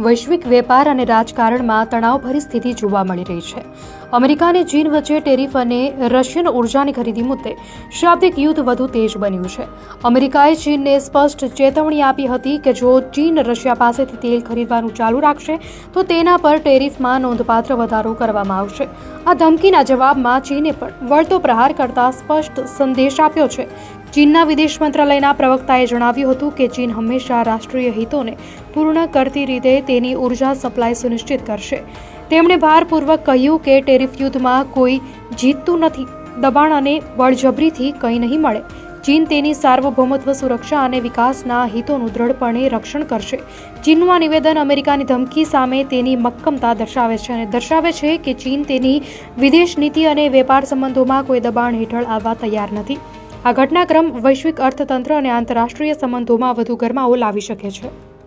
વૈશ્વિક વેપાર અને રાજકારણમાં તણાવભરી સ્થિતિ જોવા મળી રહી છે. અમેરિકા અને ચીન વચ્ચે ટેરિફ અને રશિયન ઉર્જાની ખરીદી મુદ્દે શાબ્દિક યુદ્ધ વધુ તેજ બન્યું છે. અમેરિકાએ ચીનને સ્પષ્ટ ચેતવણી આપી હતી કે જો ચીન રશિયા પાસેથી તેલ ખરીદવાનું ચાલુ રાખશે તો તેના પર ટેરિફમાં નોંધપાત્ર વધારો કરવામાં આવશે. આ ધમકીના જવાબમાં ચીને પણ વળતો પ્રહાર કરતા સ્પષ્ટ સંદેશ આપ્યો છે. ચીનના વિદેશ મંત્રાલયના પ્રવક્તાએ જણાવ્યું હતું કે ચીન હંમેશા રાષ્ટ્રીય હિતોને પૂર્ણ કરતી રીતે તેની ઉર્જા સપ્લાય સુનિશ્ચિત કરશે. તેમણે ભારપૂર્વક કહ્યું કે ટેરિફ યુદ્ધમાં કોઈ જીતતું નથી. દબાણ અને બળજબરીથી કંઈ નહીં મળે. ચીન તેની સાર્વભૌમત્વ, સુરક્ષા અને વિકાસના હિતોનું દ્રઢપણે રક્ષણ કરશે. ચીનનું આ નિવેદન અમેરિકાની ધમકી સામે તેની મક્કમતા દર્શાવે છે અને દર્શાવે છે કે ચીન તેની વિદેશ નીતિ અને વેપાર સંબંધોમાં કોઈ દબાણ હેઠળ આવવા તૈયાર નથી. આ ઘટનાક્રમ વૈશ્વિક અર્થતંત્ર અને આંતરરાષ્ટ્રીય સંબંધોમાં વધુ ગરમાવો લાવી શકે છે.